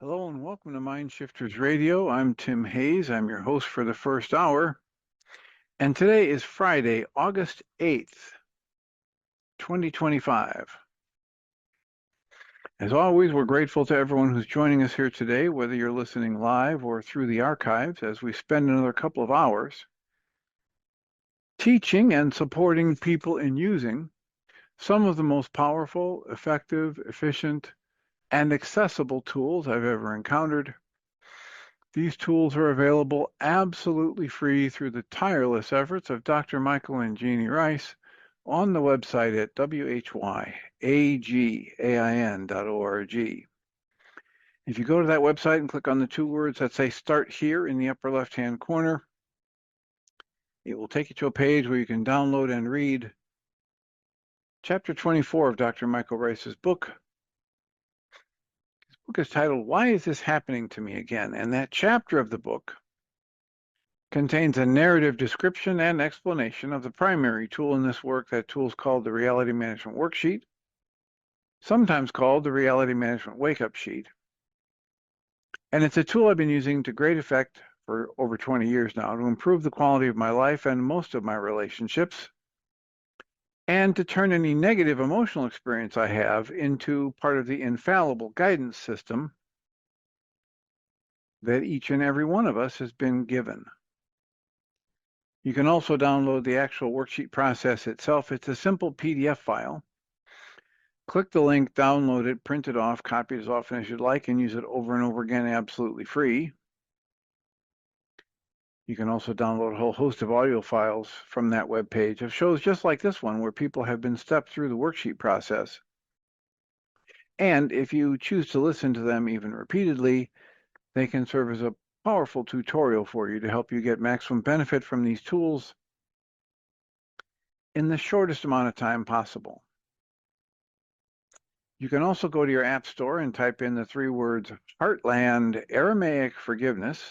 Hello and welcome to MindShifters Radio. I'm Tim Hayes. I'm your host for the first hour. And today is Friday, August 8th, 2025. As always, we're grateful to everyone who's joining us here today, whether you're listening live or through the archives, as we spend another couple of hours teaching and supporting people in using some of the most powerful, effective, efficient, and accessible tools I've ever encountered. These tools are available absolutely free through the tireless efforts of Dr. Michael and Jeannie Rice on the website at whyagain.org. If you go to that website and click on the two words that say Start Here in the upper left-hand corner, it will take you to a page where you can download and read Chapter 24 of Dr. Michael Rice's book. His book is titled, Why Is This Happening to Me Again? And that chapter of the book contains a narrative description and explanation of the primary tool in this work. That tool is called the Reality Management Worksheet, sometimes called the Reality Management Wake-Up Sheet. And it's a tool I've been using to great effect for over 20 years now to improve the quality of my life and most of my relationships, and to turn any negative emotional experience I have into part of the infallible guidance system that each and every one of us has been given. You can also download the actual worksheet process itself. It's a simple PDF file. Click the link, download it, print it off, copy it as often as you'd like, and use it over and over again absolutely free. You can also download a whole host of audio files from that web page of shows just like this one, where people have been stepped through the worksheet process. And if you choose to listen to them even repeatedly, they can serve as a powerful tutorial for you to help you get maximum benefit from these tools in the shortest amount of time possible. You can also go to your app store and type in the three words Heartland Aramaic Forgiveness.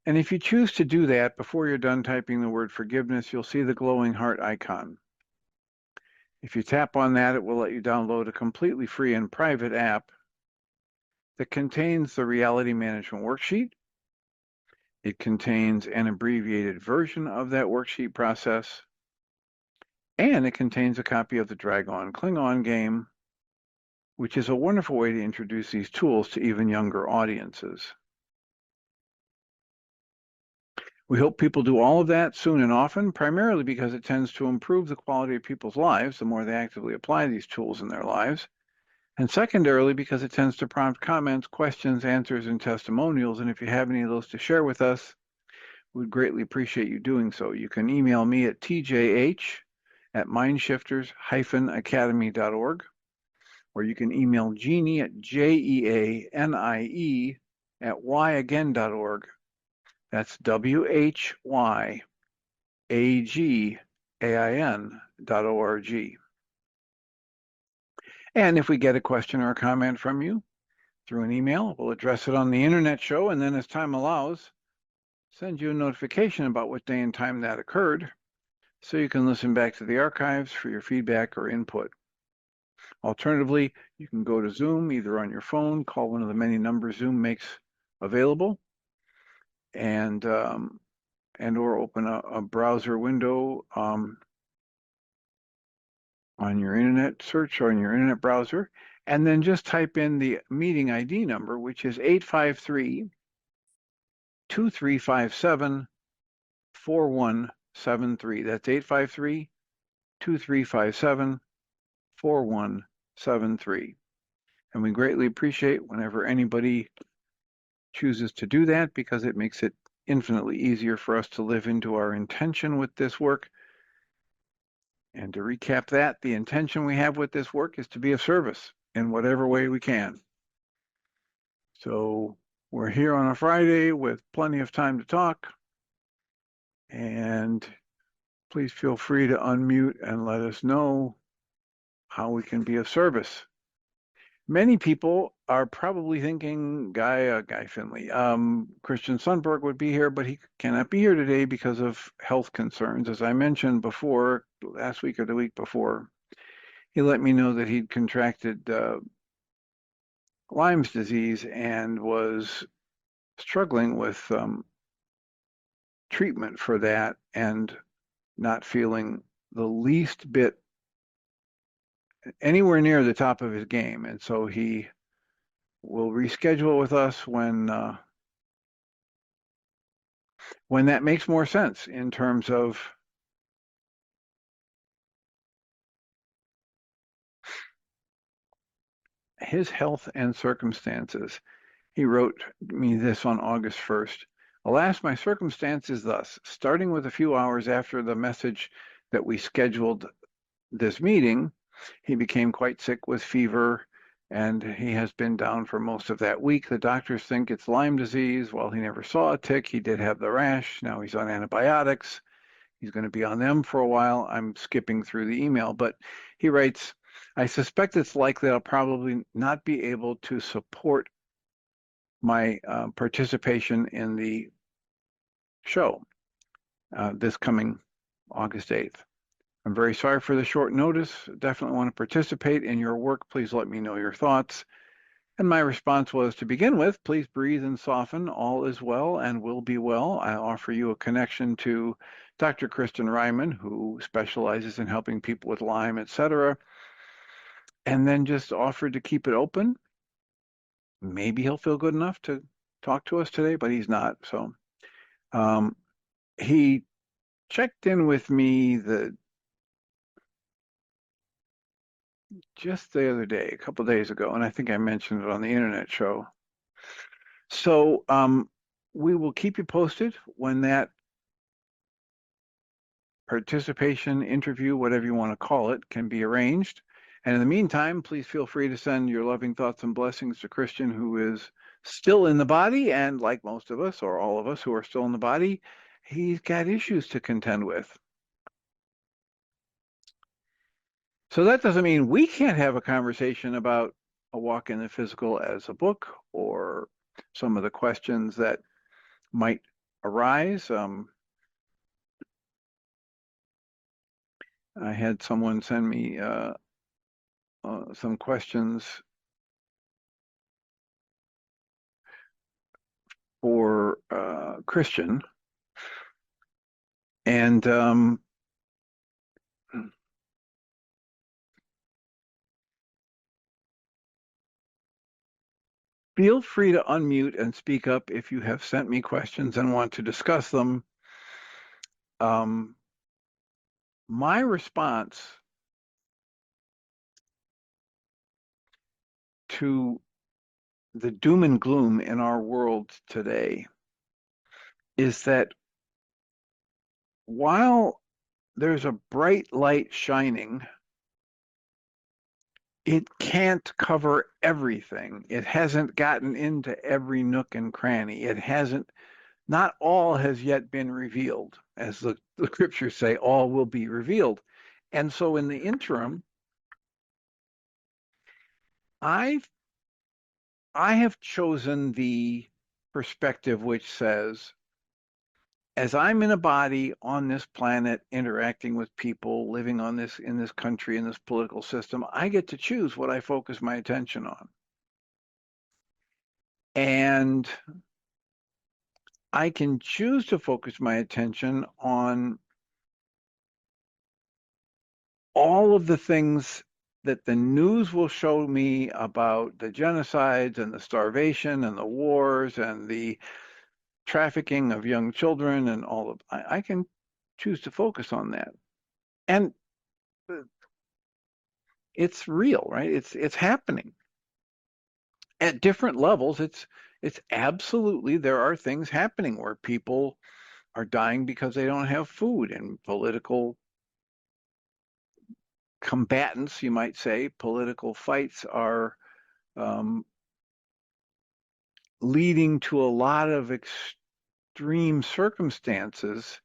And if you choose to do that before you're done typing the word forgiveness, you'll see the glowing heart icon. If you tap on that, it will let you download a completely free and private app that contains the Reality Management Worksheet. It contains an abbreviated version of that worksheet process, and it contains a copy of the Dragon Klingon game, which is a wonderful way to introduce these tools to even younger audiences. We hope people do all of that soon and often, primarily because it tends to improve the quality of people's lives the more they actively apply these tools in their lives, and secondarily because it tends to prompt comments, questions, answers, and testimonials. And if you have any of those to share with us, we'd greatly appreciate you doing so. You can email me at tjh@mindshifters-academy.org, or you can email Jeannie at jeanie@whyagain.org. That's whyagain.org. And if we get a question or a comment from you through an email, we'll address it on the internet show, and then as time allows, send you a notification about what day and time that occurred, so you can listen back to the archives for your feedback or input. Alternatively, you can go to Zoom, either on your phone, call one of the many numbers Zoom makes available, and or open a browser window on your internet search or in your internet browser, and then just type in the meeting ID number, which is 853-2357-4173. That's 853-2357-4173. And we greatly appreciate whenever anybody chooses to do that, because it makes it infinitely easier for us to live into our intention with this work. And to recap that, the intention we have with this work is to be of service in whatever way we can. So we're here on a Friday with plenty of time to talk, and please feel free to unmute and let us know how we can be of service. Many people are probably thinking Guy Finley. Christian Sundberg would be here, but he cannot be here today because of health concerns. As I mentioned before, last week or the week before, he let me know that he'd contracted Lyme's disease and was struggling with treatment for that and not feeling the least bit anywhere near the top of his game. And so he will reschedule with us when that makes more sense in terms of his health and circumstances. He wrote me this on August 1st. Alas, my circumstance is thus, starting with a few hours after the message that we scheduled this meeting, he became quite sick with fever, and he has been down for most of that week. The doctors think it's Lyme disease. While he never saw a tick, he did have the rash. Now he's on antibiotics. He's going to be on them for a while. I'm skipping through the email, but he writes, I suspect it's likely I'll probably not be able to support my participation in the show this coming August 8th. I'm very sorry for the short notice. Definitely want to participate in your work. Please let me know your thoughts. And my response was, to begin with, please breathe and soften. All is well and will be well. I offer you a connection to Dr. Kristen Ryman, who specializes in helping people with Lyme, etc. And then just offered to keep it open. Maybe he'll feel good enough to talk to us today, but he's not. So he checked in with me just the other day, a couple of days ago, and I think I mentioned it on the internet show. So we will keep you posted when that participation, interview, whatever you want to call it, can be arranged. And in the meantime, please feel free to send your loving thoughts and blessings to Christian, who is still in the body. And like most of us, or all of us who are still in the body, he's got issues to contend with. So that doesn't mean we can't have a conversation about A Walk in the Physical as a book or some of the questions that might arise. I had someone send me some questions for Christian, and feel free to unmute and speak up if you have sent me questions and want to discuss them. My response to the doom and gloom in our world today is that while there's a bright light shining, it can't cover everything. It hasn't gotten into every nook and cranny. It hasn't, not all has yet been revealed. As the scriptures say, all will be revealed. And so in the interim, I have chosen the perspective which says, as I'm in a body on this planet, interacting with people, living on this in this country, in this political system, I get to choose what I focus my attention on. And I can choose to focus my attention on all of the things that the news will show me about the genocides and the starvation and the wars and the trafficking of young children and all of, I can choose to focus on that. And it's real, right? It's happening at different levels. It's absolutely, there are things happening where people are dying because they don't have food, and political combatants, you might say, political fights are leading to a lot of extreme circumstances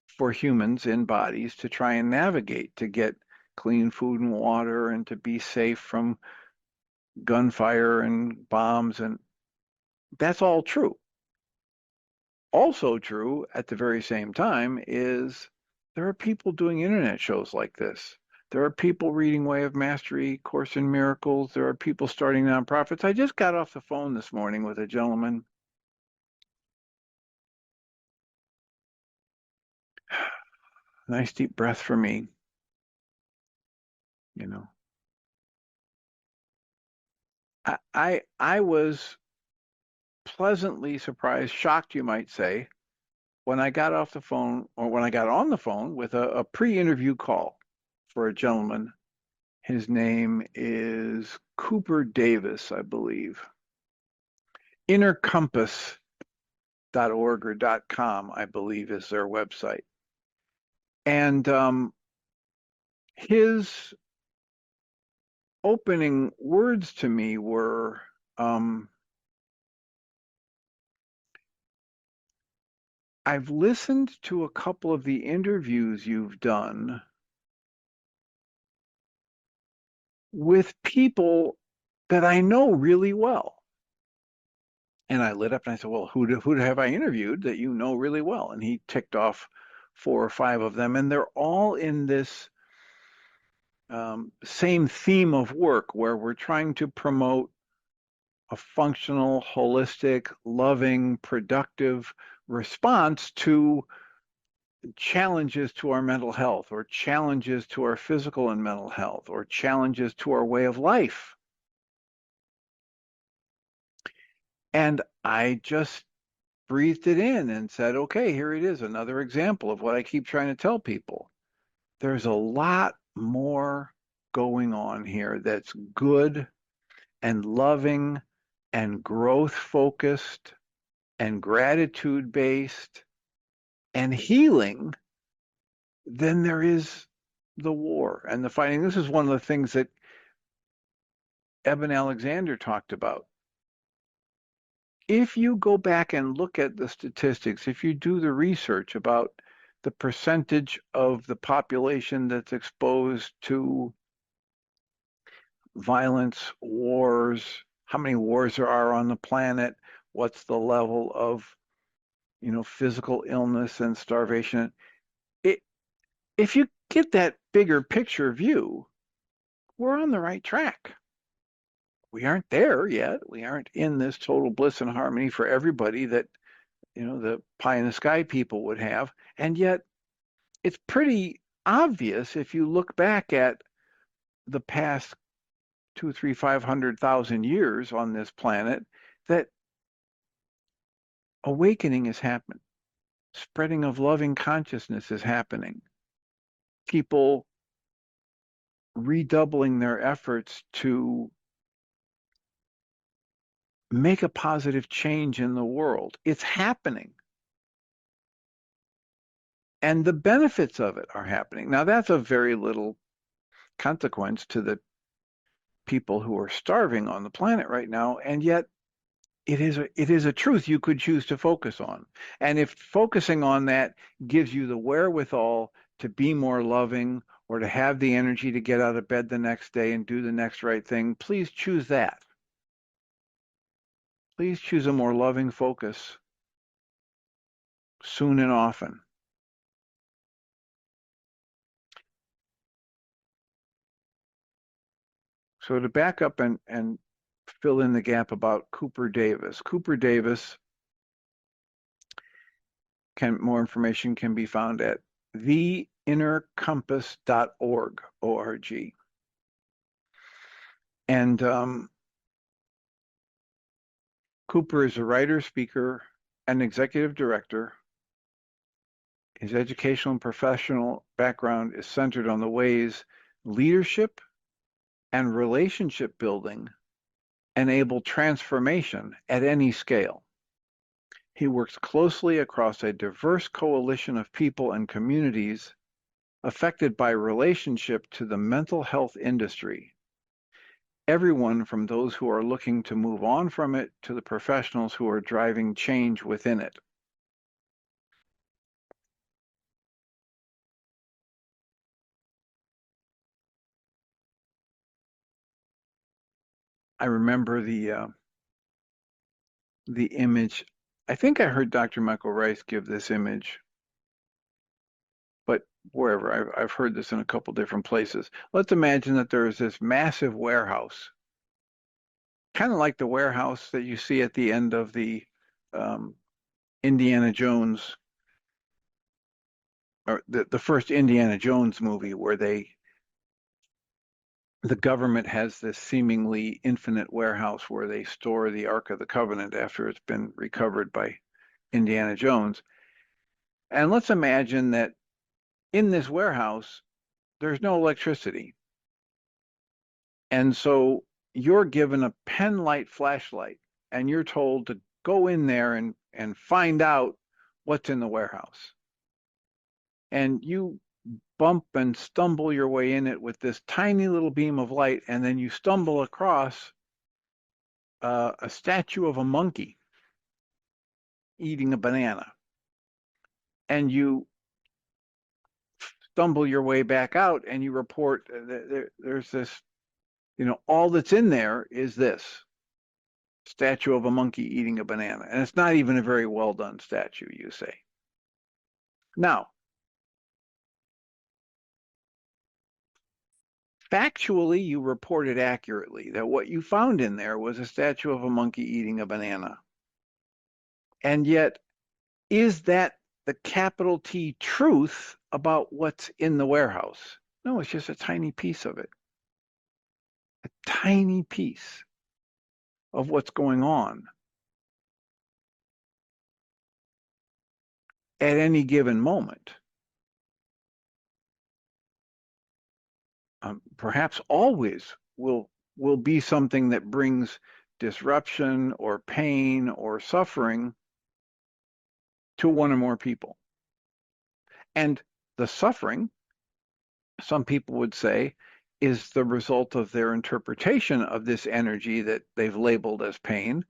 for humans in bodies to try and navigate, to get clean food and water and to be safe from gunfire and bombs. And that's all true. Also true at the very same time is there are people doing internet shows like this. There are people reading Way of Mastery, Course in Miracles. There are people starting nonprofits. I just got off the phone this morning with a gentleman. Nice deep breath for me, you know. I was pleasantly surprised, shocked, you might say, when I got off the phone or when I got on the phone with a pre-interview call for a gentleman. His name is Cooper Davis, I believe. Innercompass.org or .com, I believe, is their website. And his opening words to me were, I've listened to a couple of the interviews you've done with people that I know really well. And I lit up and I said, well, who have I interviewed that you know really well? And he ticked off 4 or 5 of them. And they're all in this same theme of work where we're trying to promote a functional, holistic, loving, productive response to challenges to our mental health or challenges to our physical and mental health or challenges to our way of life. And I just breathed it in and said, okay, here it is, another example of what I keep trying to tell people. There's a lot more going on here that's good and loving and growth focused and gratitude based and healing than there is the war and the fighting. This is one of the things that Eben Alexander talked about. If you go back and look at the statistics, if you do the research about the percentage of the population that's exposed to violence, wars, how many wars there are on the planet, what's the level of, physical illness and starvation. If you get that bigger picture view, we're on the right track. We aren't there yet. We aren't in this total bliss and harmony for everybody that, the pie in the sky people would have. And yet it's pretty obvious if you look back at the past 2, 3, 500,000 years on this planet that awakening is happening. Spreading of loving consciousness is happening. People redoubling their efforts to make a positive change in the world. It's happening. And the benefits of it are happening. Now, that's of very little consequence to the people who are starving on the planet right now, and yet it is a truth you could choose to focus on. And if focusing on that gives you the wherewithal to be more loving or to have the energy to get out of bed the next day and do the next right thing, please choose that. Please choose a more loving focus soon and often. So to back up and fill in the gap about Cooper Davis. Cooper Davis, more information can be found at theinnercompass.org, O-R-G. And Cooper is a writer, speaker, and executive director. His educational and professional background is centered on the ways leadership and relationship building enable transformation at any scale. He works closely across a diverse coalition of people and communities affected by relationship to the mental health industry. Everyone from those who are looking to move on from it to the professionals who are driving change within it. I remember the image. I think I heard Dr. Michael Rice give this image, but wherever. I've heard this in a couple different places. Let's imagine that there is this massive warehouse, kind of like the warehouse that you see at the end of the um, Indiana Jones, or the first Indiana Jones movie, where the government has this seemingly infinite warehouse where they store the Ark of the Covenant after it's been recovered by Indiana Jones. And let's imagine that in this warehouse, there's no electricity. And so you're given a penlight flashlight and you're told to go in there and find out what's in the warehouse. And you bump and stumble your way in it with this tiny little beam of light, and then you stumble across a statue of a monkey eating a banana. And you stumble your way back out and you report there's this, all that's in there is this statue of a monkey eating a banana. And it's not even a very well done statue, you say. Now, factually, you reported accurately that what you found in there was a statue of a monkey eating a banana. And yet, is that the capital T truth about what's in the warehouse? No, it's just a tiny piece of it. A tiny piece of what's going on at any given moment. Perhaps always will be something that brings disruption or pain or suffering to one or more people. And the suffering, some people would say, is the result of their interpretation of this energy that they've labeled as pain.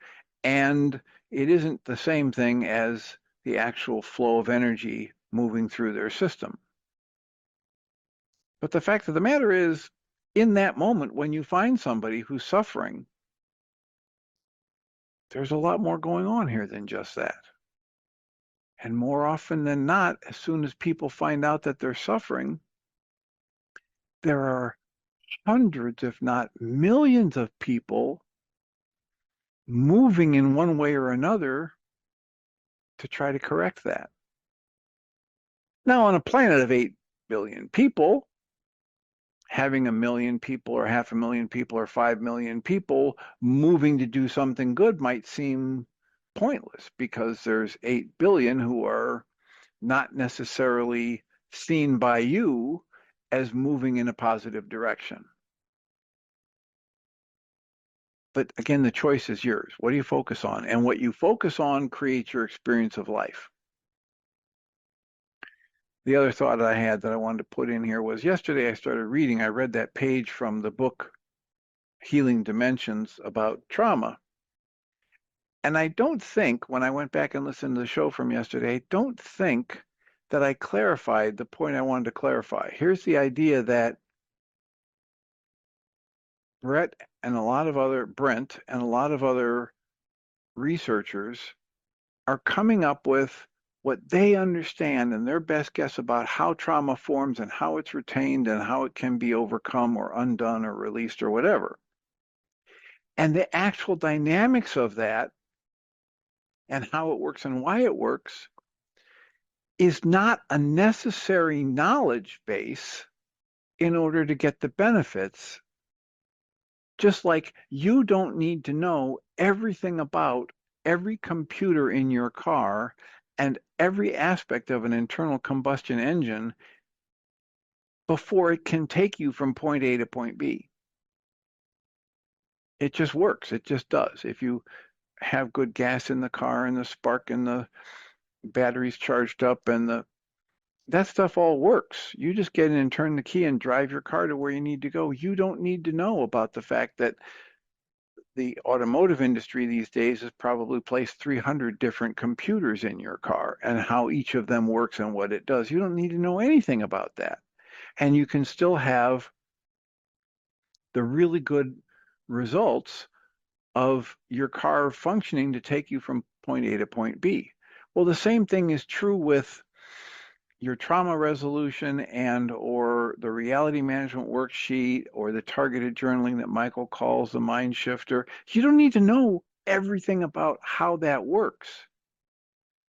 And it isn't the same thing as the actual flow of energy moving through their system. But the fact of the matter is, in that moment, when you find somebody who's suffering, there's a lot more going on here than just that. And more often than not, as soon as people find out that they're suffering, there are hundreds, if not millions of people moving in one way or another to try to correct that. Now, on a planet of 8 billion people, having 1 million people or 500,000 people or 5 million people moving to do something good might seem pointless because there's 8 billion who are not necessarily seen by you as moving in a positive direction. But again, the choice is yours. What do you focus on? And what you focus on creates your experience of life. The other thought I had that I wanted to put in here was yesterday I read that page from the book Healing Dimensions about trauma. And I don't think, when I went back and listened to the show from yesterday, I don't think that I clarified the point I wanted to clarify. Here's the idea that Brent and a lot of other researchers are coming up with what they understand and their best guess about how trauma forms and how it's retained and how it can be overcome or undone or released or whatever. And the actual dynamics of that and how it works and why it works is not a necessary knowledge base in order to get the benefits. Just like you don't need to know everything about every computer in your car and every aspect of an internal combustion engine before it can take you from point A to point B. It just works. It just does. If you have good gas in the car and the spark and the batteries charged up and that stuff all works. You just get in and turn the key and drive your car to where you need to go. You don't need to know about the fact that the automotive industry these days has probably placed 300 different computers in your car and how each of them works and what it does. You don't need to know anything about that. And you can still have the really good results of your car functioning to take you from point A to point B. Well, the same thing is true with your trauma resolution and or the reality management worksheet or the targeted journaling that Michael calls the mind shifter, you don't need to know everything about how that works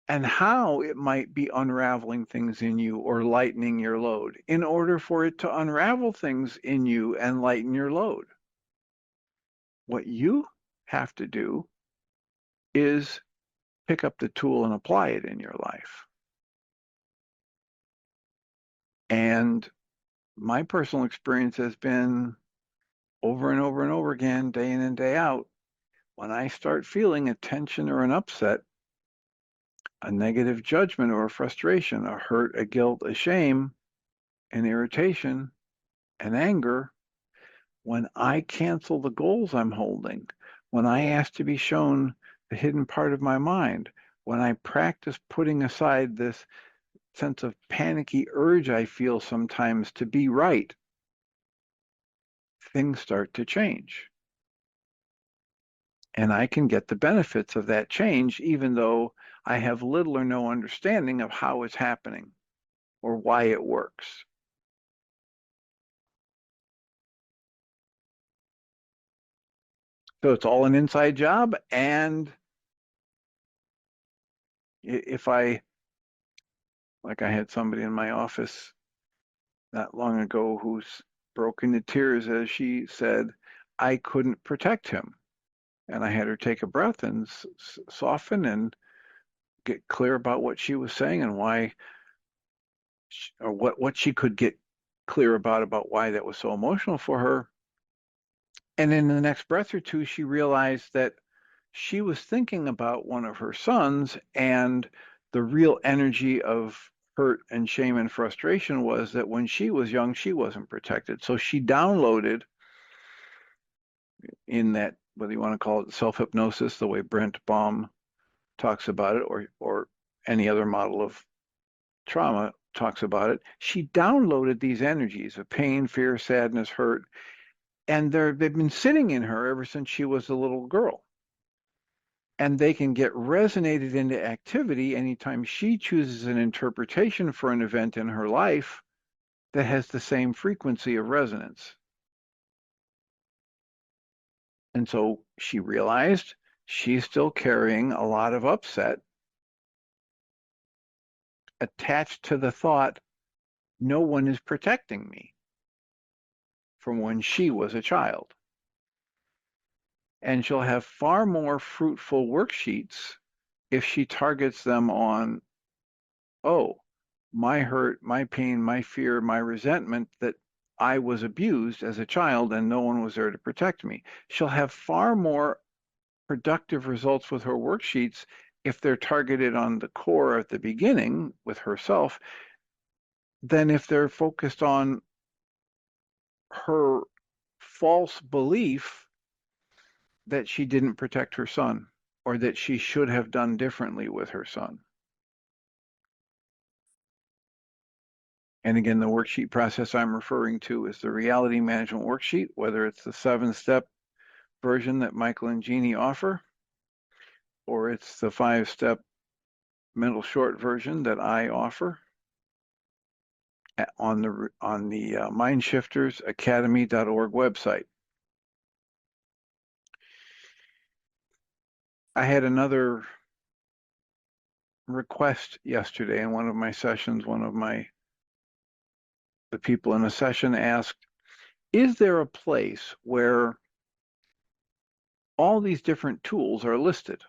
and how it might be unraveling things in you or lightening your load in order for it to unravel things in you and lighten your load. What you have to do is pick up the tool and apply it in your life. And my personal experience has been over and over and over again, day in and day out, when I start feeling a tension or an upset, a negative judgment or a frustration, a hurt, a guilt, a shame, an irritation, an anger, when I cancel the goals I'm holding, when I ask to be shown the hidden part of my mind, when I practice putting aside this sense of panicky urge I feel sometimes to be right, things start to change. And I can get the benefits of that change, even though I have little or no understanding of how it's happening or why it works. So it's all an inside job. And if I, like I had somebody in my office not long ago who's broke into tears as she said, I couldn't protect him. And I had her take a breath and soften and get clear about what she was saying and why, or what she could get clear about why that was so emotional for her. And in the next breath or two, she realized that she was thinking about one of her sons, and the real energy of hurt and shame and frustration was that when she was young, she wasn't protected. So she downloaded in that, whether you want to call it self-hypnosis, the way Brent Baum talks about it, or any other model of trauma talks about it, she downloaded these energies of pain, fear, sadness, hurt, and they've been sitting in her ever since she was a little girl. And they can get resonated into activity anytime she chooses an interpretation for an event in her life that has the same frequency of resonance. And so she realized she's still carrying a lot of upset attached to the thought, no one is protecting me, from when she was a child. And she'll have far more fruitful worksheets if she targets them on, oh, my hurt, my pain, my fear, my resentment that I was abused as a child and no one was there to protect me. She'll have far more productive results with her worksheets if they're targeted on the core at the beginning with herself than if they're focused on her false belief that she didn't protect her son or that she should have done differently with her son. And again, the worksheet process I'm referring to is the Reality Management Worksheet, whether it's the 7-step version that Michael and Jeannie offer, or it's the 5-step mental short version that I offer on the MindShiftersAcademy.org website. I had another request yesterday in one of my sessions. The people in a session asked, is there a place where all these different tools are listed?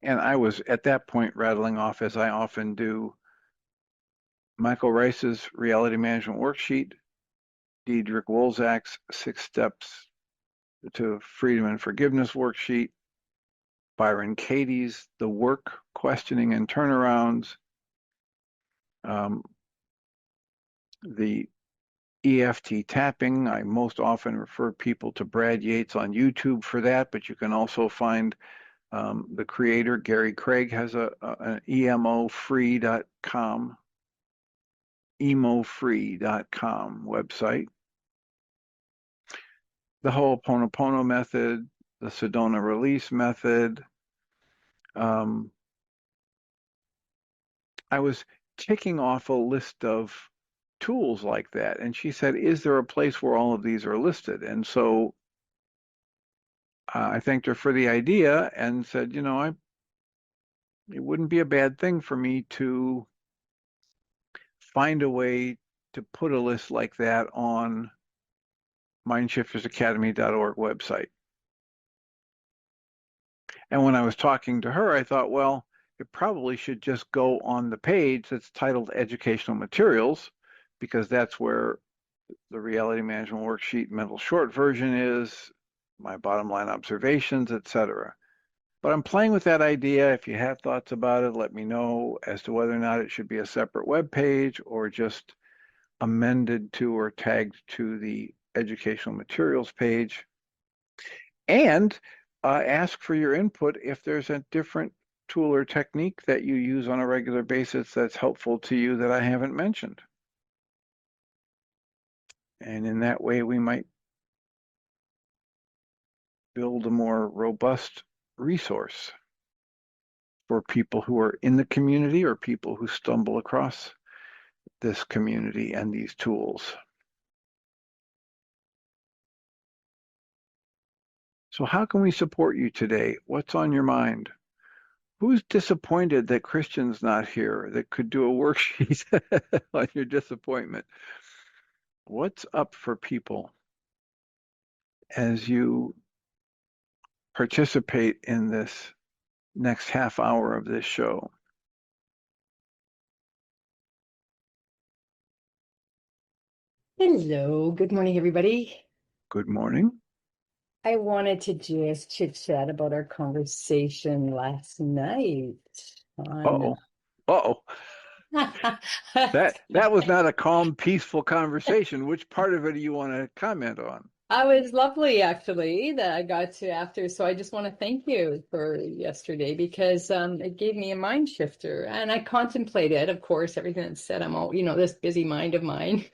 And I was at that point rattling off, as I often do, Michael Rice's Reality Management Worksheet, Diedrich Wolzak's 6 Steps to Freedom and Forgiveness Worksheet, Byron Katie's The Work, Questioning and Turnarounds, the EFT tapping. I most often refer people to Brad Yates on YouTube for that, but you can also find the creator, Gary Craig, has an emofree.com website. The Ho'oponopono method, the Sedona release method. I was ticking off a list of tools like that. And she said, is there a place where all of these are listed? And so I thanked her for the idea and said, it wouldn't be a bad thing for me to find a way to put a list like that on MindShiftersAcademy.org website. And when I was talking to her, I thought, well, it probably should just go on the page that's titled Educational Materials, because that's where the Reality Management Worksheet mental short version is, my bottom line observations, etc. But I'm playing with that idea. If you have thoughts about it, let me know as to whether or not it should be a separate web page or just amended to or tagged to the educational materials page. And ask for your input if there's a different tool or technique that you use on a regular basis that's helpful to you that I haven't mentioned. And in that way, we might build a more robust resource for people who are in the community or people who stumble across this community and these tools. So how can we support you today? What's on your mind? Who's disappointed that Christian's not here that could do a worksheet on your disappointment? What's up for people as you participate in this next half hour of this show? Hello, good morning, everybody. Good morning. I wanted to just chit chat about our conversation last night on Uh-oh. Uh-oh. That was not a calm, peaceful conversation. Which part of it do you want to comment on? I was lovely actually that I got to after. So I just want to thank you for yesterday because it gave me a mind shifter and I contemplated, of course, everything that said. I'm all, this busy mind of mine,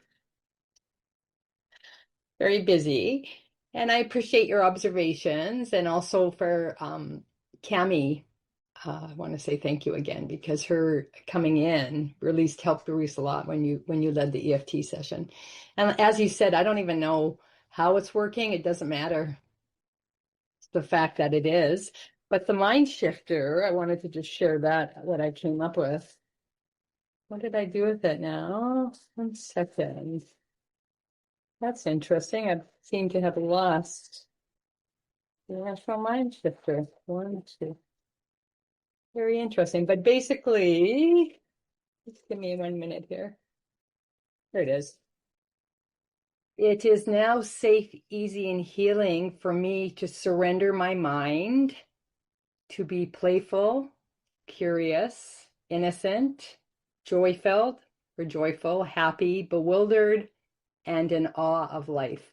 very busy. And I appreciate your observations and also for Cami. I want to say thank you again because her coming in really helped Bruce a lot when you led the EFT session. And as you said, I don't even know how it's working. It doesn't matter. It's the fact that it is. But the mind shifter, I wanted to just share that what I came up with. What did I do with it now? 1 second. That's interesting. I seem to have lost the actual mind shifter. 1, 2. Very interesting. But basically, just give me 1 minute here. There it is. It is now safe, easy, and healing for me to surrender my mind, to be playful, curious, innocent, joy-filled or joyful, happy, bewildered, and in awe of life.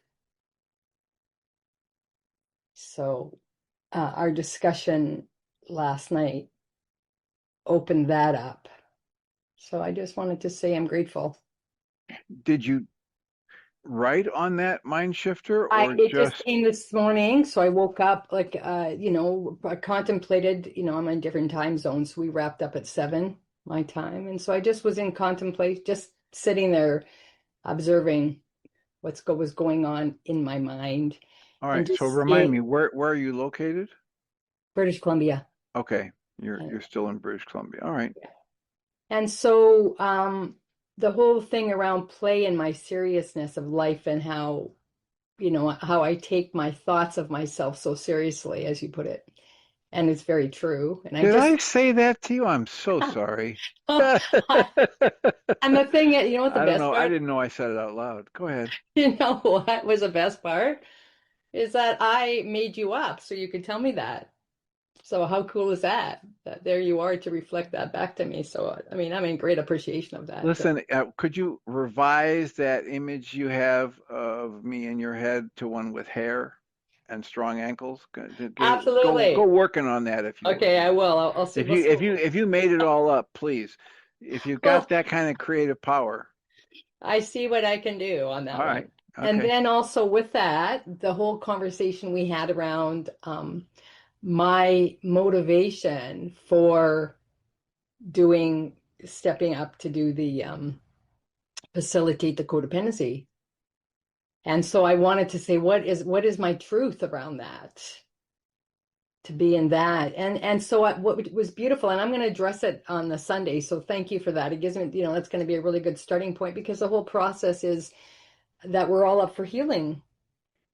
So our discussion last night opened that up. So I just wanted to say I'm grateful. Did you write on that mind shifter or It just just came this morning, so I woke up like I contemplated, I'm in different time zones. So we wrapped up at 7 my time, and so I just was in contemplate, just sitting there observing was going on in my mind, all and right, so just remind me, seeing where are you located? British Columbia. Okay, you're still in British Columbia. All right. And so the whole thing around play and my seriousness of life and how how I take my thoughts of myself so seriously, as you put it. And it's very true. And I Did just, I say that to you? I'm so sorry. and I the thing, you know what the don't best know. I part, didn't know I said it out loud. Go ahead. you know what was the best part? Is that I made you up so you could tell me that. So how cool is that? That there you are to reflect that back to me. So, I mean, I'm in great appreciation of that. Listen, could you revise that image you have of me in your head to one with hair and strong ankles? Go Absolutely. working on that if you would. Okay, I will. I'll see. If We'll you see. if you made it all up, please. If you've got Well, that kind of creative power. I see what I can do on All that right. one. And Okay. then also with that, the whole conversation we had around my motivation for doing stepping up to do the facilitate the codependency. And so I wanted to say, what is my truth around that? To be in that. And so what was beautiful, and I'm going to address it on the Sunday. So thank you for that. It gives me, that's going to be a really good starting point, because the whole process is that we're all up for healing.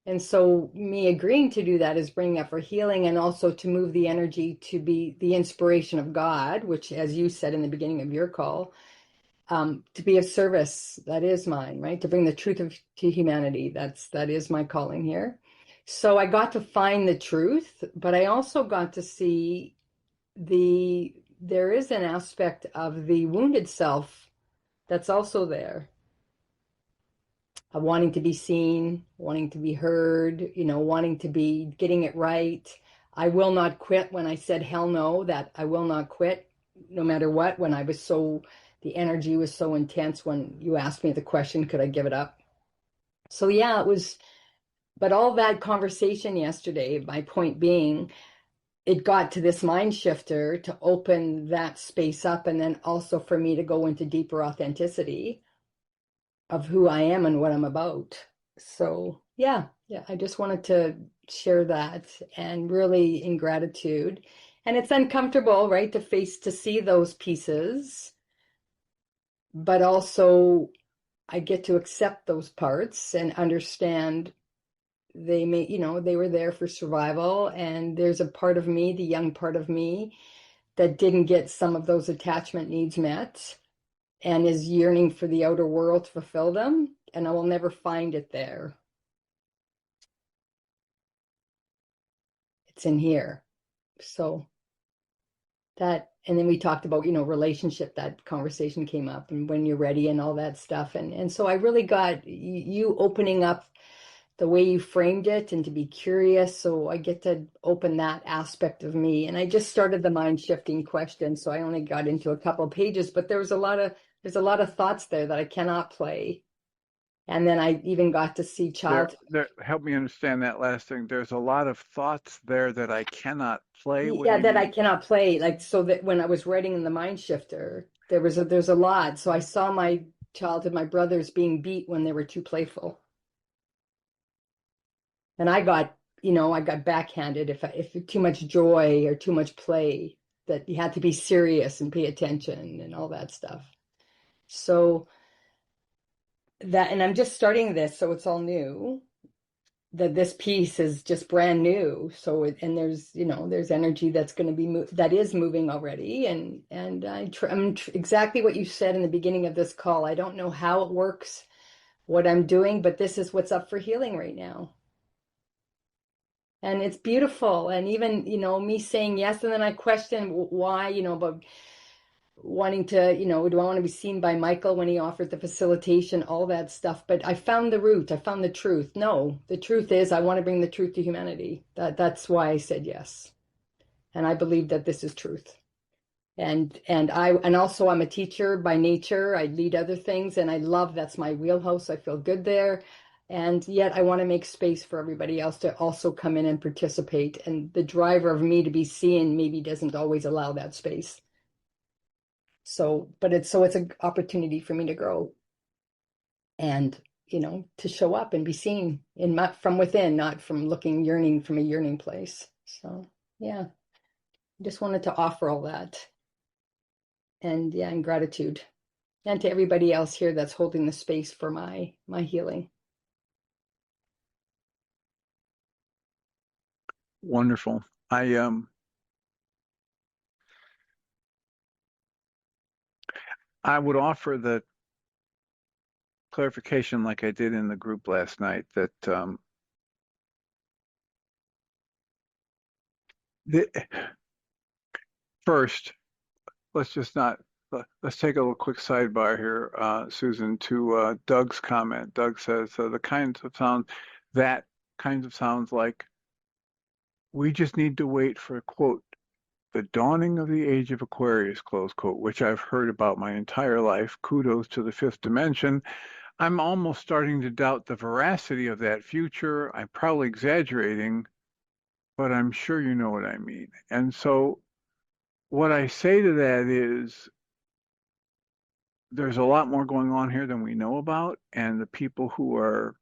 And so me agreeing to do that is bringing up for healing, and also to move the energy to be the inspiration of God, which, as you said in the beginning of your call, to be of service. That is mine, right? To bring the truth to humanity. That is my calling here. So I got to find the truth, but I also got to see there is an aspect of the wounded self that's also there, of wanting to be seen, wanting to be heard, wanting to be getting it right. I will not quit. When I said hell no, that I will not quit no matter what, when the energy was so intense when you asked me the question, could I give it up? So yeah, it was, but all that conversation yesterday, my point being, it got to this mind shifter to open that space up, and then also for me to go into deeper authenticity of who I am and what I'm about. So yeah, I just wanted to share that, and really in gratitude. And it's uncomfortable, right, to see those pieces, but also I get to accept those parts and understand they were there for survival. And there's a part of me, the young part of me, that didn't get some of those attachment needs met and is yearning for the outer world to fulfill them. And I will never find it there. It's in here. So and then we talked about, relationship, that conversation came up, and when you're ready and all that stuff. And so I really got you opening up the way you framed it, and to be curious. So I get to open that aspect of me. And I just started the mind shifting question. So I only got into a couple of pages, but there's a lot of thoughts there that I cannot play. And then I even got to see Help me understand that last thing. There's a lot of thoughts there that I cannot play. What do yeah, you that I mean? cannot play. Like, so that when I was writing in the mind shifter, there's a lot. So I saw my childhood, my brothers being beat when they were too playful. And I got backhanded if too much joy or too much play, that you had to be serious and pay attention and all that stuff. So and I'm just starting this, so it's all new. That this piece is just brand new. So and there's energy that's going to be that is moving already, and I'm exactly what you said in the beginning of this call. I don't know how it works, what I'm doing, but this is what's up for healing right now. And it's beautiful. And even, me saying yes, and then I question why, but wanting to, do I want to be seen by Michael when he offered the facilitation, all that stuff. But I found the root, I found the truth. No, the truth is I want to bring the truth to humanity. That's why I said yes. And I believe that this is truth. And also I'm a teacher by nature. I lead other things, and I love, that's my wheelhouse. I feel good there. And yet I want to make space for everybody else to also come in and participate. And the driver of me to be seen maybe doesn't always allow that space. So, but it's an opportunity for me to grow and, to show up and be seen from within, not from yearning from a yearning place. So, yeah, just wanted to offer all that. And yeah, and gratitude. And to everybody else here that's holding the space for my healing. Wonderful. I would offer the clarification like I did in the group last night that the, first, let's just not let's take a little quick sidebar here, Susan, to Doug's comment. Doug says the kinds of sounds like we just need to wait for, quote, the dawning of the age of Aquarius, close quote, which I've heard about my entire life. Kudos to the fifth dimension. I'm almost starting to doubt the veracity of that future. I'm probably exaggerating, but I'm sure you know what I mean. And so what I say to that is there's a lot more going on here than we know about, and the people who are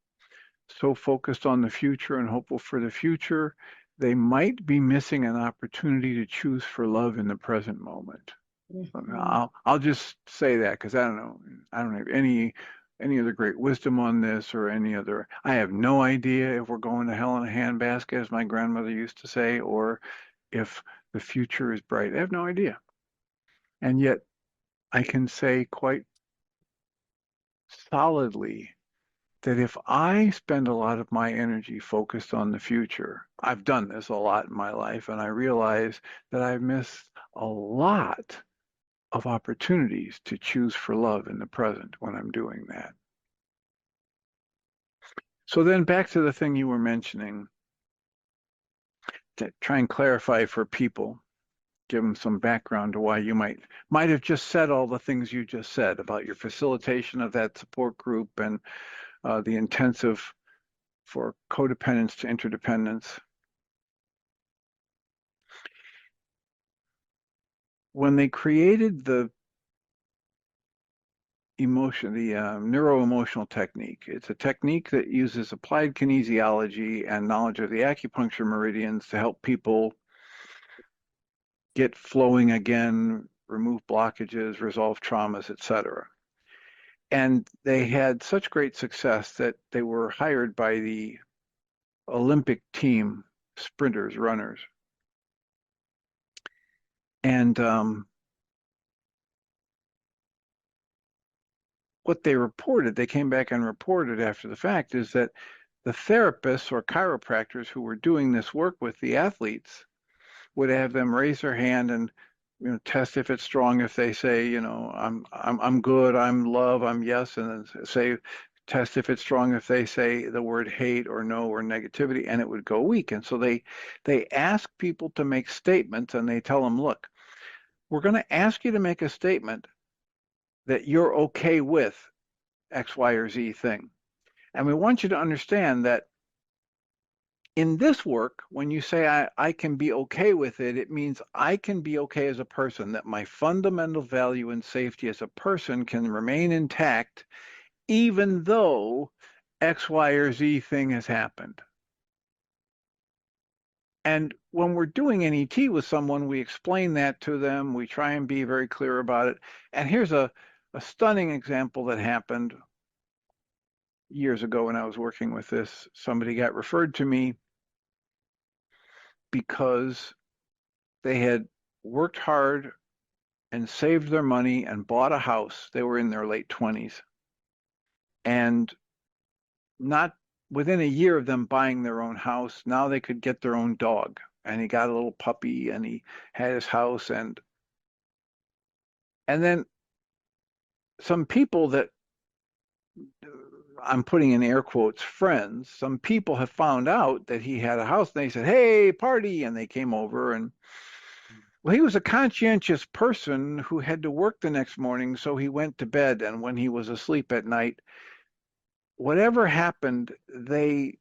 so focused on the future and hopeful for the future, they might be missing an opportunity to choose for love in the present moment. Mhm. I'll just say that because I don't have any other great wisdom on this or any other. I have no idea if we're going to hell in a handbasket, as my grandmother used to say, or if the future is bright. I have no idea. And yet I can say quite solidly that if I spend a lot of my energy focused on the future, I've done this a lot in my life, and I realize that I've missed a lot of opportunities to choose for love in the present when I'm doing that. So then back to the thing you were mentioning, to try and clarify for people, give them some background to why you might have just said all the things you just said about your facilitation of that support group and the intensive for codependence to interdependence. When they created the neuro-emotional technique, it's a technique that uses applied kinesiology and knowledge of the acupuncture meridians to help people get flowing again, remove blockages, resolve traumas, etc. And they had such great success that they were hired by the Olympic team, sprinters, runners. And what they came back and reported after the fact, is that the therapists or chiropractors who were doing this work with the athletes would have them raise their hand and test if it's strong if they say I'm good, I'm love, I'm yes, and then say test if it's strong if they say the word hate or no or negativity, and it would go weak. And so they ask people to make statements, and they tell them, look, we're going to ask you to make a statement that you're okay with X, Y, or Z thing. And we want you to understand that in this work, when you say I can be okay with it, it means I can be okay as a person, that my fundamental value and safety as a person can remain intact, even though X, Y, or Z thing has happened. And when we're doing an ET with someone, we explain that to them. We try and be very clear about it. And here's a stunning example that happened years ago when I was working with this. Somebody got referred to me because they had worked hard and saved their money and bought a house. They were in their late 20s. And not within a year of them buying their own house, now they could get their own dog. And he got a little puppy and he had his house. And then some people that I'm putting in air quotes, friends, some people have found out that he had a house, and they said, hey, party. And they came over, and well, he was a conscientious person who had to work the next morning, so he went to bed. And when he was asleep at night, whatever happened, they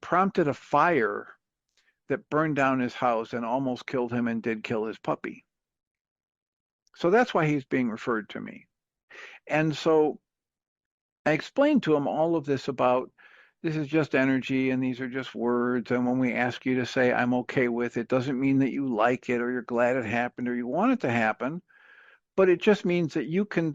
prompted a fire that burned down his house and almost killed him and did kill his puppy. So that's why he's being referred to me. And so I explained to him all of this about this is just energy and these are just words. And when we ask you to say, I'm okay with it, doesn't mean that you like it or you're glad it happened or you want it to happen, but it just means that you can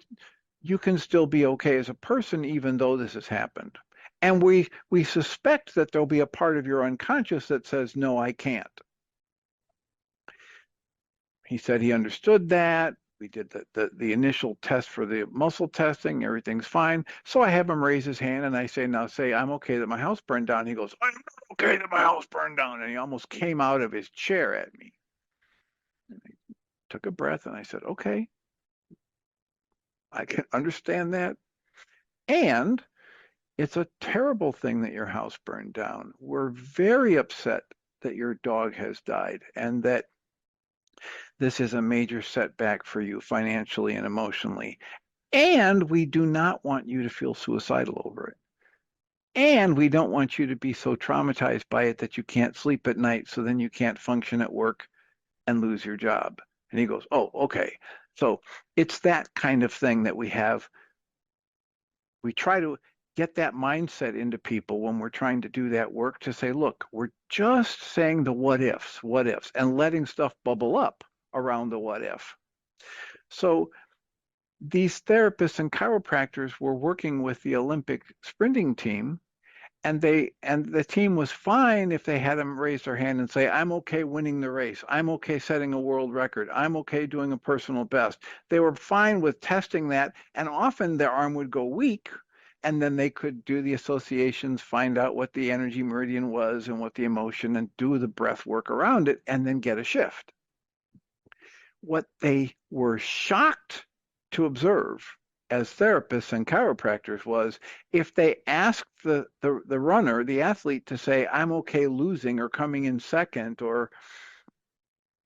still be okay as a person even though this has happened. And we suspect that there'll be a part of your unconscious that says, no, I can't. He said he understood that. We did the initial test for the muscle testing. Everything's fine. So I have him raise his hand and I say, now say, I'm okay that my house burned down. He goes, I'm not okay that my house burned down. And he almost came out of his chair at me. And I took a breath and I said, okay, I can understand that. And it's a terrible thing that your house burned down. We're very upset that your dog has died and that this is a major setback for you financially and emotionally. And we do not want you to feel suicidal over it. And we don't want you to be so traumatized by it that you can't sleep at night, so then you can't function at work and lose your job. And he goes, oh, okay. So it's that kind of thing that we have. We try to get that mindset into people when we're trying to do that work to say, look, we're just saying the what ifs, and letting stuff bubble up around the what if. So these therapists and chiropractors were working with the Olympic sprinting team, and the team was fine if they had them raise their hand and say, I'm okay winning the race, I'm okay setting a world record, I'm okay doing a personal best. They were fine with testing that, and often their arm would go weak, and then they could do the associations, find out what the energy meridian was and what the emotion, and do the breath work around it, and then get a shift. What they were shocked to observe as therapists and chiropractors was if they asked the runner, the athlete, to say, I'm okay losing or coming in second or,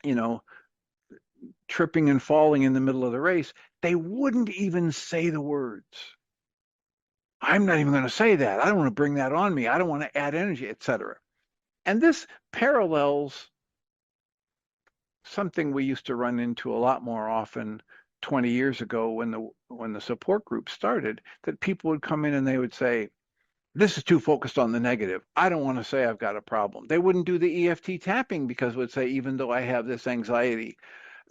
you know, tripping and falling in the middle of the race, they wouldn't even say the words. I'm not even going to say that. I don't want to bring that on me. I don't want to add energy, etc. And this parallels something we used to run into a lot more often 20 years ago when the support group started, that people would come in and they would say, this is too focused on the negative. I don't want to say I've got a problem. They wouldn't do the EFT tapping because it would say, even though I have this anxiety,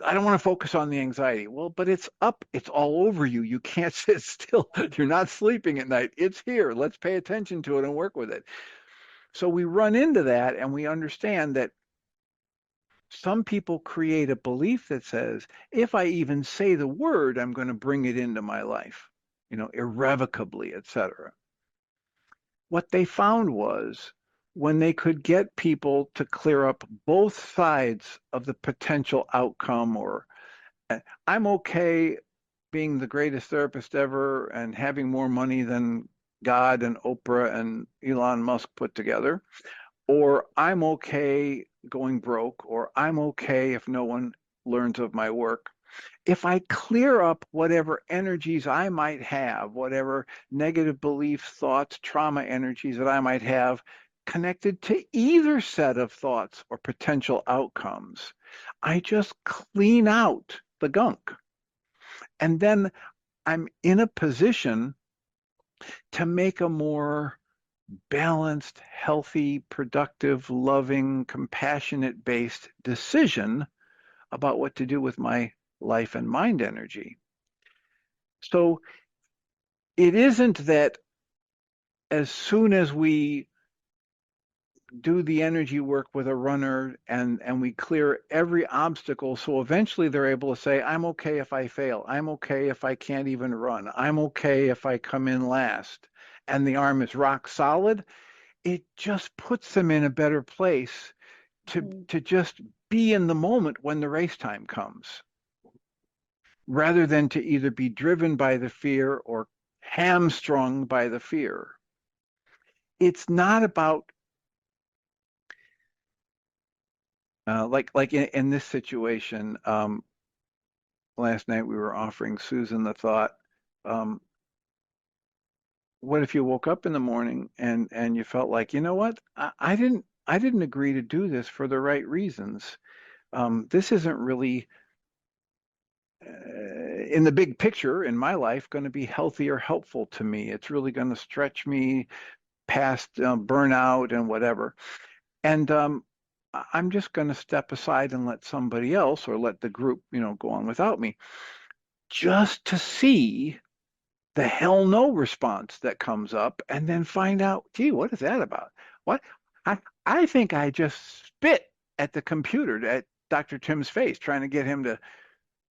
I don't want to focus on the anxiety. Well, but it's up, it's all over you. You can't sit still. You're not sleeping at night. It's here. Let's pay attention to it and work with it. So we run into that and we understand that some people create a belief that says, if I even say the word, I'm going to bring it into my life, irrevocably, etc. What they found was when they could get people to clear up both sides of the potential outcome, or I'm okay being the greatest therapist ever and having more money than God and Oprah and Elon Musk put together, or I'm okay going broke, or I'm okay if no one learns of my work. If I clear up whatever energies I might have, whatever negative beliefs, thoughts, trauma energies that I might have connected to either set of thoughts or potential outcomes, I just clean out the gunk. And then I'm in a position to make a more balanced, healthy, productive, loving, compassionate based decision about what to do with my life and mind energy. So it isn't that as soon as we do the energy work with a runner and we clear every obstacle, so eventually they're able to say, I'm okay if I fail. I'm okay if I can't even run. I'm okay if I come in last. And the arm is rock solid. It just puts them in a better place to just be in the moment when the race time comes, rather than to either be driven by the fear or hamstrung by the fear. It's not about like in this situation. Last night we were offering Susan the thought, um, what if you woke up in the morning and you felt like, you know what, I didn't agree to do this for the right reasons. This isn't really in the big picture in my life going to be healthy or helpful to me. It's really going to stretch me past burnout and whatever. And I'm just going to step aside and let somebody else or let the group, go on without me, just to see the hell no response that comes up, and then find out, gee, what is that about? What? I, I think I just spit at the computer at Dr. Tim's face, trying to get him to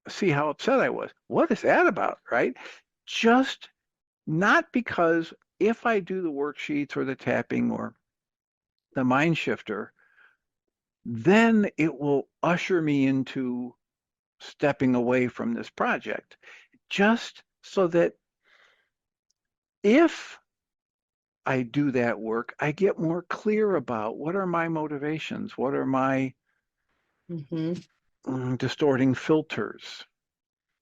see how upset I was. What is that about, right? Just not because if I do the worksheets or the tapping or the mind shifter, then it will usher me into stepping away from this project. Just so that if I do that work, I get more clear about what are my motivations, what are my Mm-hmm. distorting filters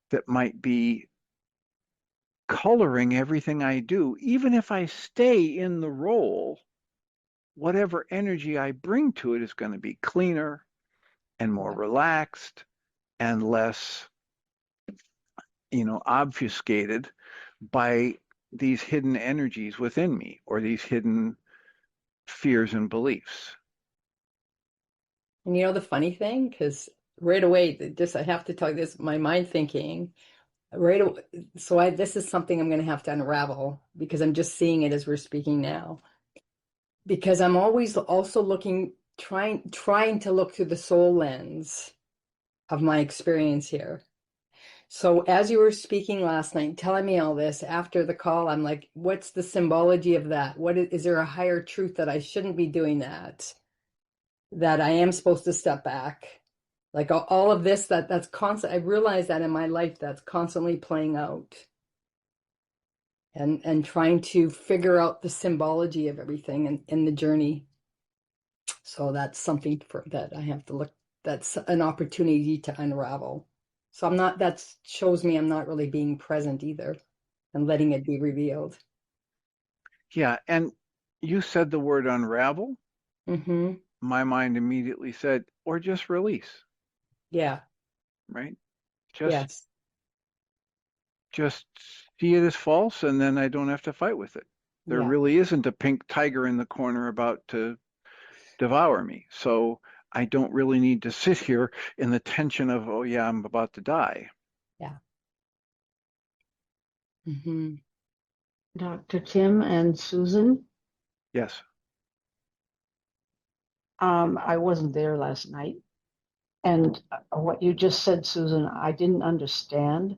that might be coloring everything I do. Even if I stay in the role, whatever energy I bring to it is going to be cleaner and more Yeah. relaxed and less obfuscated by these hidden energies within me or these hidden fears and beliefs. And the funny thing, because right away, I have to tell you this, my mind thinking right away. So this is something I'm going to have to unravel because I'm just seeing it as we're speaking now. Because I'm always also trying to look through the soul lens of my experience here. So as you were speaking last night, telling me all this after the call, I'm like, what's the symbology of that? Is there a higher truth that I shouldn't be doing that? That I am supposed to step back? Like all of this, that's constant. I realize that in my life, that's constantly playing out and trying to figure out the symbology of everything in the journey. So that's something that I have to look, that's an opportunity to unravel. So that shows me I'm not really being present either and letting it be revealed. Yeah, and you said the word unravel. Mm-hmm. My mind immediately said, or just release, Yeah. right? Just Yes. just see it as false, and then I don't have to fight with it. There Yeah. really isn't a pink tiger in the corner about to devour me. So I don't really need to sit here in the tension of, oh yeah, I'm about to die. Yeah. Mm-hmm. Dr. Tim and Susan. Yes. I wasn't there last night. And what you just said, Susan, I didn't understand.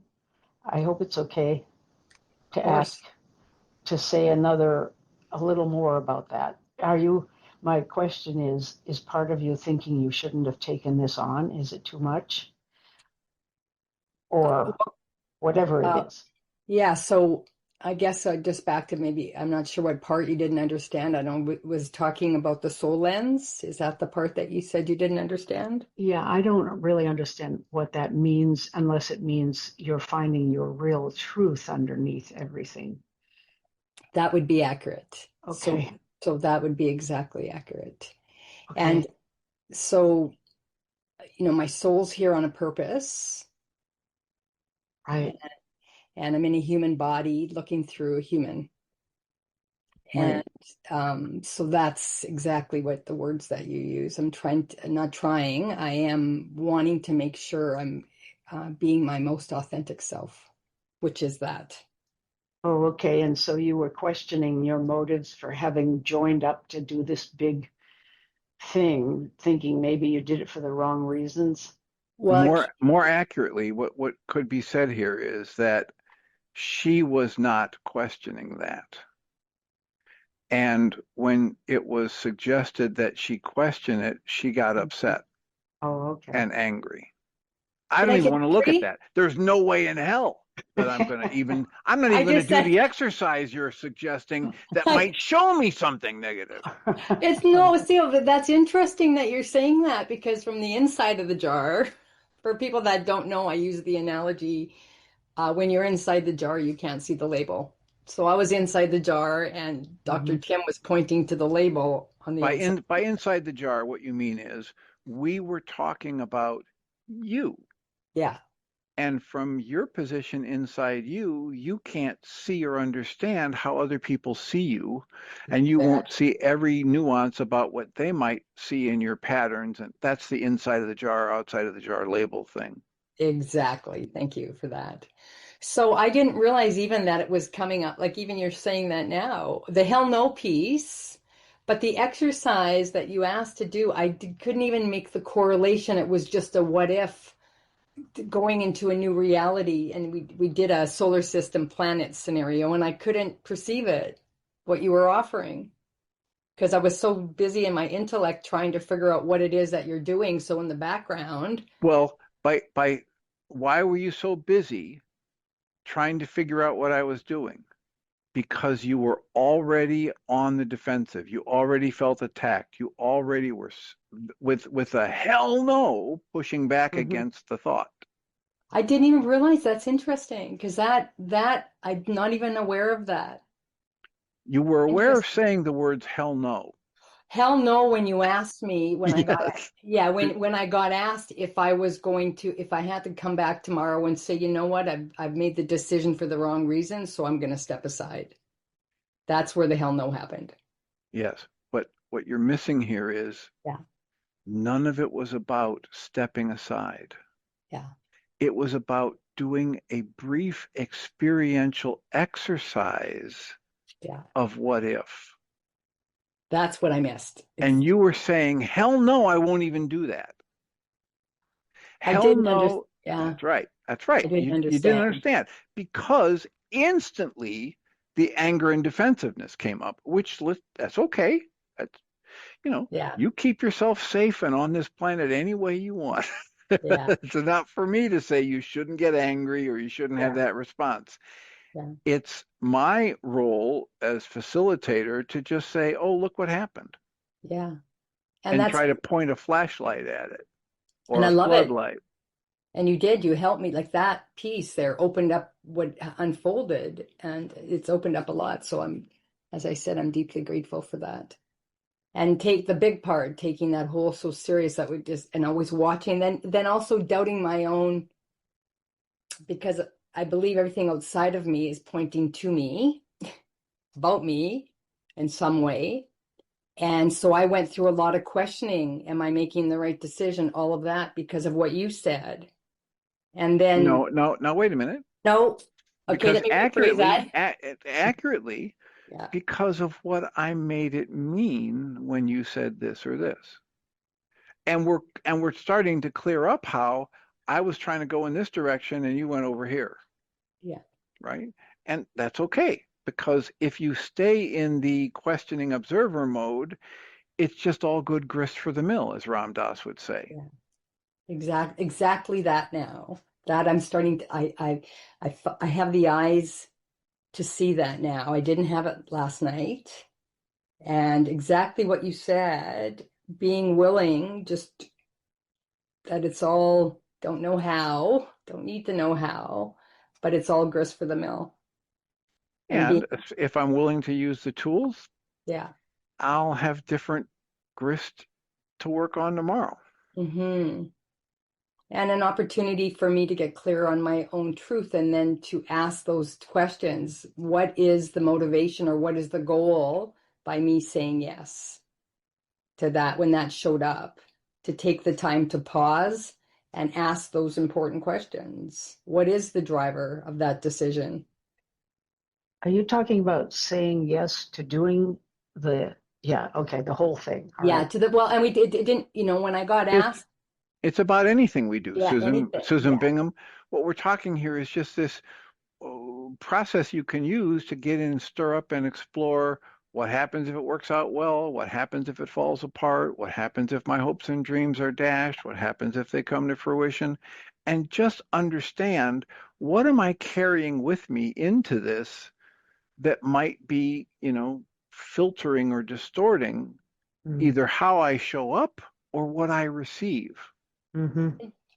I hope it's okay Of to ask course. to say a little more about that. My question is part of you thinking you shouldn't have taken this on? Is it too much? Or whatever it Uh, is? yeah. So I guess just back to maybe, I'm not sure what part you didn't understand. I know was talking about the soul lens. Is that the part that you said you didn't understand? Yeah, I don't really understand what that means unless it means you're finding your real truth underneath everything. That would be accurate. So, Okay. so that would be exactly accurate. And Okay. so, my soul's here on a purpose, Right. and I'm in a human body looking through a human. And Right. so that's exactly what the words that you use. Not trying, I am wanting to make sure I'm being my most authentic self, which is that. Oh, okay. And so you were questioning your motives for having joined up to do this big thing, thinking maybe you did it for the wrong reasons. Well, More accurately, what could be said here is that she was not questioning that. And when it was suggested that she question it, she got upset Oh, okay. and angry. I can don't I even get want to look at angry? that. There's no way in hell that I'm not I even going to just do said, the exercise you're suggesting that might show me something negative. it's no, see, that's interesting that you're saying that because from the inside of the jar, for people that don't know, I use the analogy when you're inside the jar, you can't see the label. So I was inside the jar, and Dr. Mhm. Tim was pointing to the label on the outside. By inside the jar, what you mean is we were talking about you. Yeah, And from your position inside you, you can't see or understand how other people see you, and you won't exactly. see every nuance about what they might see in your patterns. And that's the inside of the jar, outside of the jar label thing. Exactly. Thank you for that. So I didn't realize even that it was coming up, like even you're saying that now, the hell no piece. But the exercise that you asked to do, couldn't even make the correlation. It was just a what if going into a new reality. And we did a solar system planet scenario, and I couldn't perceive it, what you were offering, because I was so busy in my intellect trying to figure out what it is that you're doing. So in the background, Well, by why were you so busy trying to figure out what I was doing? Because you were already on the defensive. You already felt attacked. You already were with a hell no pushing back Mhm. against the thought. I didn't even realize that's interesting because that I'm not even aware of that. You were aware of Interesting. saying the words hell no. hell no when you asked me when I got Yes. yeah, when I got asked if I was going to if I had to come back tomorrow and say, you know what, I've made the decision for the wrong reason, so I'm going to step aside. That's where the hell no happened. Yes. But what you're missing here is Yeah. none of it was about stepping aside. Yeah. It was about doing a brief experiential exercise Yeah. of what if. That's what I missed. And you were saying, hell no, I won't even do that. I Hell didn't understand. no. Yeah, That's right. That's I right. didn't You didn't understand. understand because instantly the anger and defensiveness came up, which that's okay. That's, Yeah. you keep yourself safe and on this planet any way you want. Yeah. It's not for me to say you shouldn't get angry or you shouldn't have Yeah. that response. Yeah. It's my role as facilitator to just say, oh, look what happened, Yeah. And and that's try to point a flashlight at it and or I a love it. floodlight. And you did, you helped me like that piece there opened up what unfolded and it's opened up a lot. So I'm, as I said, I'm deeply grateful for that. And take the big part, taking that whole so serious that we just and always watching, then also doubting my own because I believe everything outside of me is pointing to me, about me in some way. And so I went through a lot of questioning. Am I making the right decision? All of that because of what you said. And then, No, no, now wait a minute. no, okay, Because let me rephrase that. accurately, Yeah, because of what I made it mean when you said this or this. And we're starting to clear up how I was trying to go in this direction and you went over here, yeah, right? And that's okay because if you stay in the questioning observer mode, it's just all good grist for the mill, as Ram Dass would say. yeah. Exactly that now. That I'm starting to, I have the eyes to see that now. I didn't have it last night. And exactly what you said, being willing, just that it's all, don't know how, don't need to know how, but it's all grist for the mill. And being, And if I'm willing to use the tools, yeah. I'll have different grist to work on tomorrow. Mm-hmm. And an opportunity for me to get clear on my own truth and then to ask those questions. What is the motivation or what is the goal by me saying yes to that when that showed up? To take the time to pause and ask those important questions. What is the driver of that decision? Are you talking about saying yes to doing the, yeah, okay, the whole thing. All Yeah, right. to the well, and we did, it didn't, when I got It's asked, it's about anything we do, yeah, Susan. anything, Susan yeah, Bingham. What we're talking here is just this process you can use to get in, stir up, and explore what happens if it works out well, what happens if it falls apart, what happens if my hopes and dreams are dashed, what happens if they come to fruition, and just understand what am I carrying with me into this that might be, filtering or distorting Mm-hmm. either how I show up or what I receive. Mm-hmm.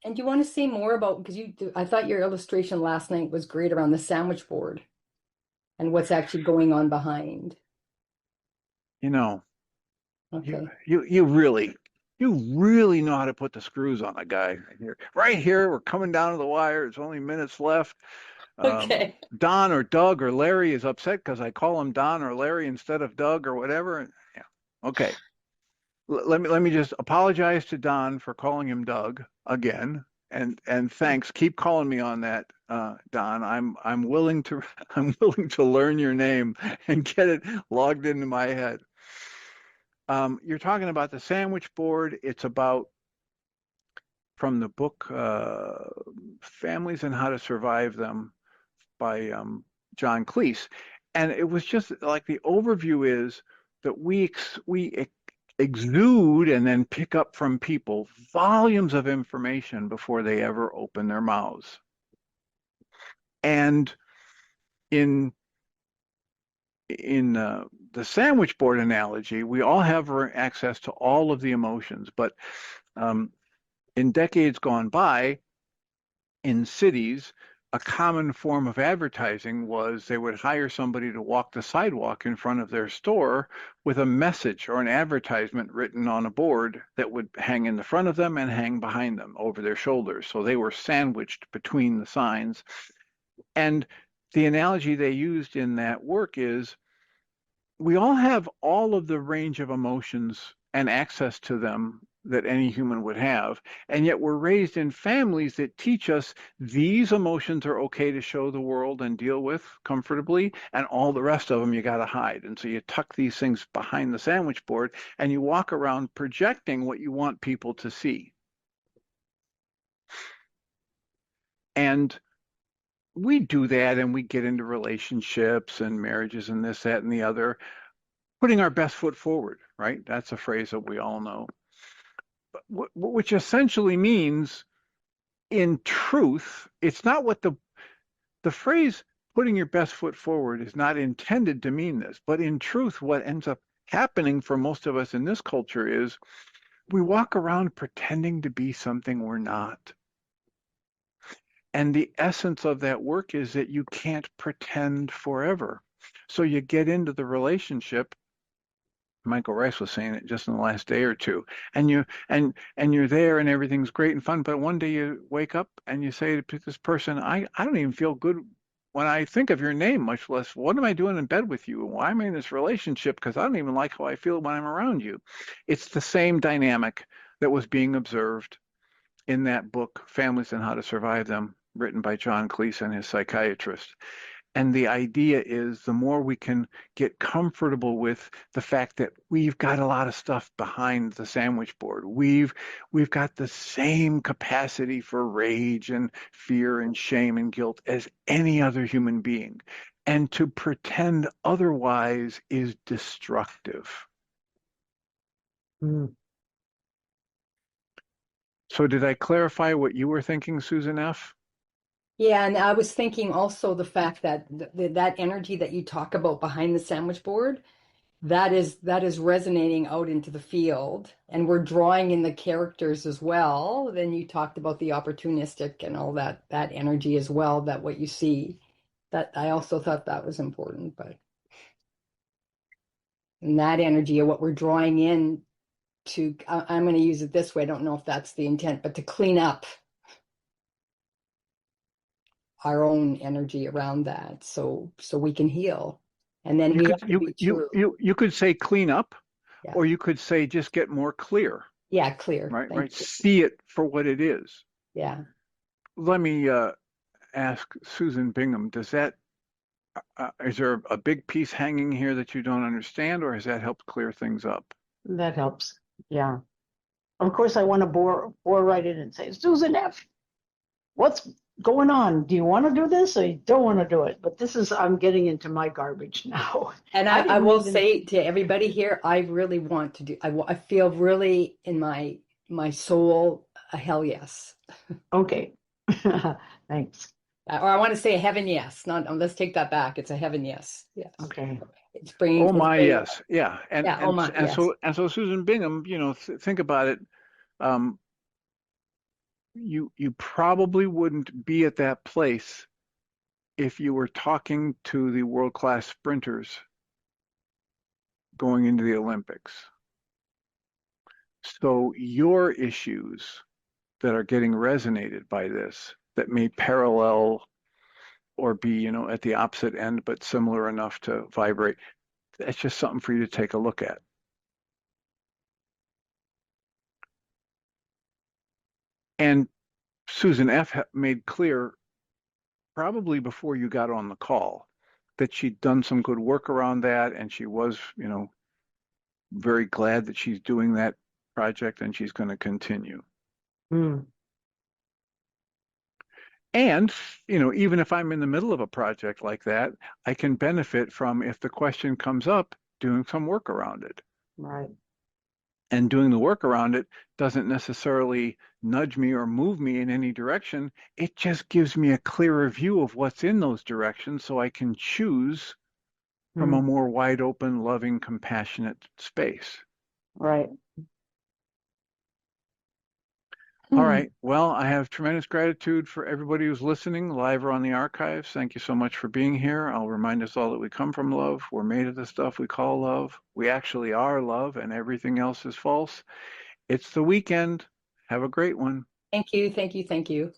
and do you want to say more about, because I thought your illustration last night was great around the sandwich board and what's actually going on behind. You know, you Okay. you you really you really know how to put the screws on a guy right here. Right here, we're coming down to the wire. There's only minutes left. Okay. Don or Doug or Larry is upset because I call him Don or Larry instead of Doug or whatever. Yeah. Okay. Let me just apologize to Don for calling him Doug again. And thanks. Keep calling me on that, Don. I'm willing to I'm willing to learn your name and get it logged into my head. You're talking about the sandwich board. It's about from the book Families and How to Survive Them by John Cleese. And it was just like the overview is that we exude and then pick up from people volumes of information before they ever open their mouths. And in the sandwich board analogy, we all have access to all of the emotions, but um, in decades gone by, in cities, a common form of advertising was they would hire somebody to walk the sidewalk in front of their store with a message or an advertisement written on a board that would hang in the front of them and hang behind them over their shoulders. So they were sandwiched between the signs. And the analogy they used in that work is we all have all of the range of emotions and access to them that any human would have. And yet we're raised in families that teach us these emotions are okay to show the world and deal with comfortably, and all the rest of them you got to hide. And so you tuck these things behind the sandwich board and you walk around projecting what you want people to see. And we do that and we get into relationships and marriages and this, that, and the other, putting our best foot forward, right? That's a phrase that we all know. Which essentially means, in truth, it's not what the phrase putting your best foot forward is not intended to mean this, but in truth, what ends up happening for most of us in this culture is we walk around pretending to be something we're not. And the essence of that work is that you can't pretend forever. So you get into the relationship. Michael Rice was saying it just in the last day or two, and you're there and everything's great and fun, but one day you wake up and you say to this person, I don't even feel good when I think of your name, much less what am I doing in bed with you? Why am I in this relationship? Because I don't even like how I feel when I'm around you. It's the same dynamic that was being observed in that book, Families and How to Survive Them, written by John Cleese and his psychiatrist. And the idea is the more we can get comfortable with the fact that we've got a lot of stuff behind the sandwich board. We've got the same capacity for rage and fear and shame and guilt as any other human being. And to pretend otherwise is destructive. Mm. So did I clarify what you were thinking, Susan F.? Yeah, and I was thinking also the fact that that energy that you talk about behind the sandwich board, that is resonating out into the field, and we're drawing in the characters as well. Then you talked about the opportunistic and all that energy as well, that what you see. That I also thought that was important, but and that energy of what we're drawing in to, I'm going to use it this way. I don't know if that's the intent, but to clean up our own energy around that, so we can heal, and then You we could have to be true. you could say clean up, Yeah, or you could say just get more clear, yeah, clear. right? Thank Right. you. See it for what it is. Yeah. Let me ask Susan Bingham, is there a big piece hanging here that you don't understand, or has that helped clear things up? That helps. Yeah. Of course, I want to bore right in and say, Susan F., what's going on? Do you want to do this or you don't want to do it? But this is, I'm getting into my garbage now. And I I didn't will even, say to everybody here, I really want to do, I feel really in my soul, a hell yes. okay. Thanks. Or I want to say a heaven yes. Not, let's take that back. It's a heaven yes. Yes. Okay. It's Oh bringing, my, yes, yeah, yeah, oh my, and yes. so Susan Bingham, think about it. Um, you probably wouldn't be at that place if you were talking to the world-class sprinters going into the Olympics. So your issues that are getting resonated by this, that may parallel or be, at the opposite end, but similar enough to vibrate, that's just something for you to take a look at. And Susan F. made clear, probably before you got on the call, that she'd done some good work around that, and she was, very glad that she's doing that project and she's going to continue. Mm. And, even if I'm in the middle of a project like that, I can benefit from, if the question comes up, doing some work around it. Right. And doing the work around it doesn't necessarily nudge me or move me in any direction. It just gives me a clearer view of what's in those directions so I can choose from a Mm. more wide open, loving, compassionate space. Right. All right. Well, I have tremendous gratitude for everybody who's listening, live or on the archives. Thank you so much for being here. I'll remind us all that we come from love. We're made of the stuff we call love. We actually are love, and everything else is false. It's the weekend. Have a great one. Thank you, thank you, thank you.